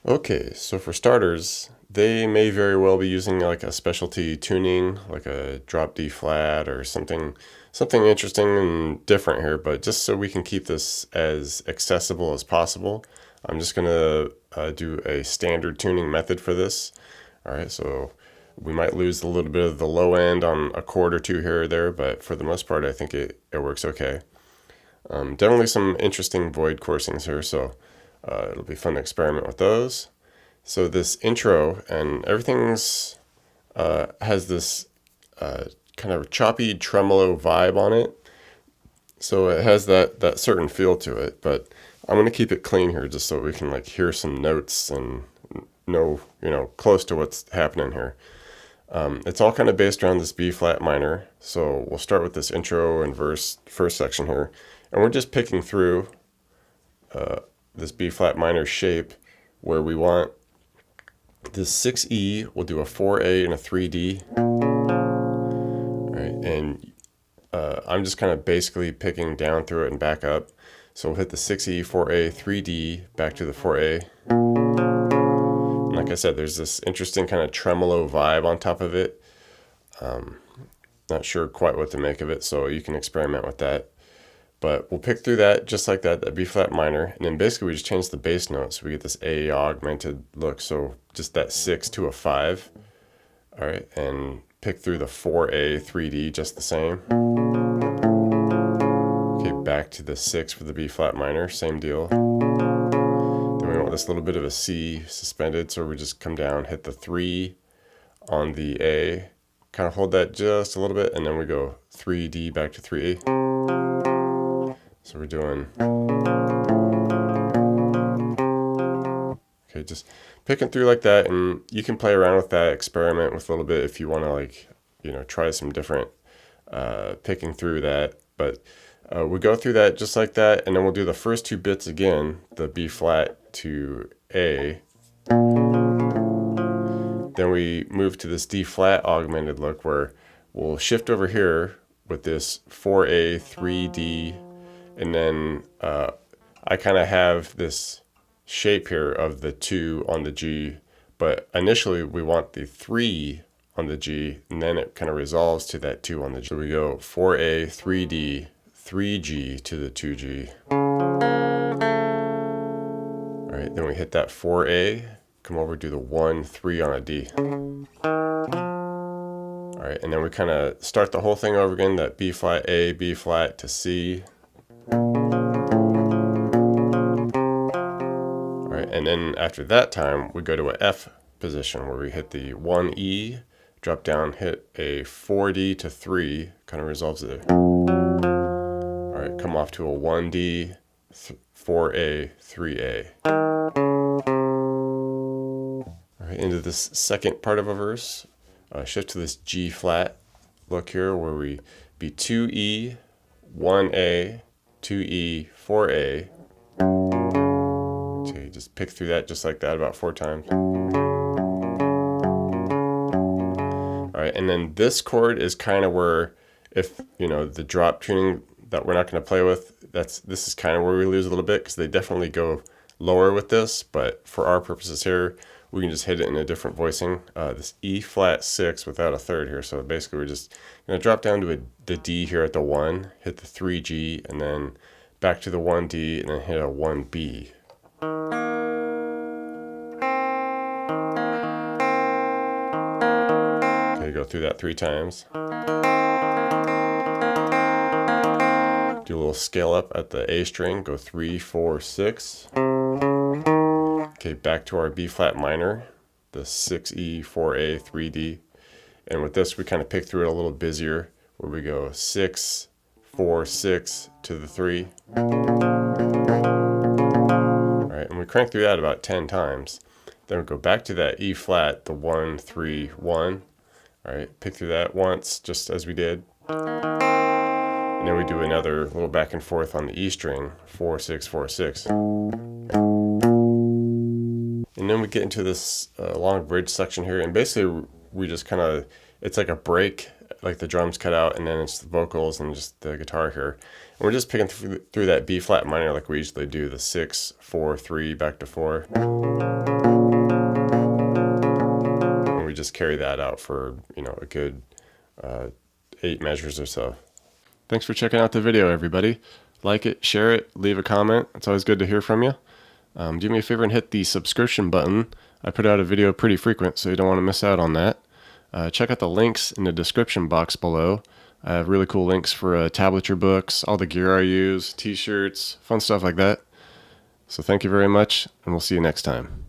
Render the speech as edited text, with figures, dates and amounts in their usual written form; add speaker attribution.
Speaker 1: Okay, so for starters, they may very well be using like a specialty tuning, like a drop D flat or something interesting and different here, but just so we can keep this as accessible as possible, I'm just gonna do a standard tuning method for this. All right, so we might lose a little bit of the low end on a chord or two here or there, but for the most part, I think it works okay. Definitely some interesting void coursings here, so it'll be fun to experiment with those. So this intro and everything's has this kind of choppy tremolo vibe on it. So it has that certain feel to it, but I'm gonna keep it clean here just so we can like hear some notes and know close to what's happening here. It's all kind of based around this B flat minor. So we'll start with this intro and verse first section here, and we're just picking through this B flat minor shape where we want this 6E. We'll do a 4A and a 3D. All right, and I'm just kind of basically picking down through it and back up. So we'll hit the 6E, 4A, 3D, back to the 4A. And like I said, there's this interesting kind of tremolo vibe on top of it. Not sure quite what to make of it, so you can experiment with that. But we'll pick through that just like that B flat minor, and then basically we just change the bass note so we get this A augmented look. So just that 6 to a 5. All right, and pick through the 4A, 3D just the same. Okay, back to the 6 for the B flat minor, same deal. Then we want this little bit of a C suspended, so we just come down, hit the 3 on the A, kind of hold that just a little bit, and then we go 3D back to 3A. So we're doing, okay, just picking through like that, and you can play around with that, experiment with a little bit if you want to, like, try some different picking through that. But we go through that just like that, and then we'll do the first two bits again, the B flat to A. Then we move to this D flat augmented look where we'll shift over here with this 4A, 3D, and then I kind of have this shape here of the 2 on the G, but initially we want the 3 on the G, and then it kind of resolves to that 2 on the G. So we go 4A, 3D, 3G to the 2G. All right, then we hit that 4A, come over, do the 1, 3 on a D. All right, and then we kind of start the whole thing over again, that B flat A, B flat to C. And then after that time, we go to a F position where we hit the 1E, drop down, hit a 4D to 3, kind of resolves it. All right, come off to a 1D, 4A, 3A. All right, into this second part of a verse, shift to this G flat look here where we be 2E, 1A, 2E, 4A. Okay, just pick through that just like that about 4 times. All right, and then this chord is kind of where, if the drop tuning that we're not going to play with, this is kind of where we lose a little bit, because they definitely go lower with this, but for our purposes here, we can just hit it in a different voicing. This E flat 6 without a third here, so basically we're just going to drop down to the D here at the 1, hit the 3G, and then back to the 1D, and then hit a 1B. Okay, go through that 3 times. Do a little scale up at the A string, go 3, 4, 6. Okay, back to our B flat minor, the 6E, 4A, 3D. And with this, we kind of pick through it a little busier, where we go 6, 4, 6 to the 3. All right, and we crank through that about 10 times. Then we go back to that E flat, the 1, 3, 1. All right, pick through that once, just as we did. And then we do another little back and forth on the E string, 4, 6, 4, 6. And then we get into this long bridge section here, and basically we just kind of, it's like a break like the drums cut out, and then it's the vocals and just the guitar here. And we're just picking through that B flat minor like we usually do, the 6, 4, 3, back to 4. And we just carry that out for, a good 8 measures or so. Thanks for checking out the video, everybody. Like it, share it, leave a comment. It's always good to hear from you. Do me a favor and hit the subscription button. I put out a video pretty frequent, so you don't want to miss out on that. Check out the links in the description box below. I have really cool links for tablature books, all the gear I use, t-shirts, fun stuff like that. So thank you very much, and we'll see you next time.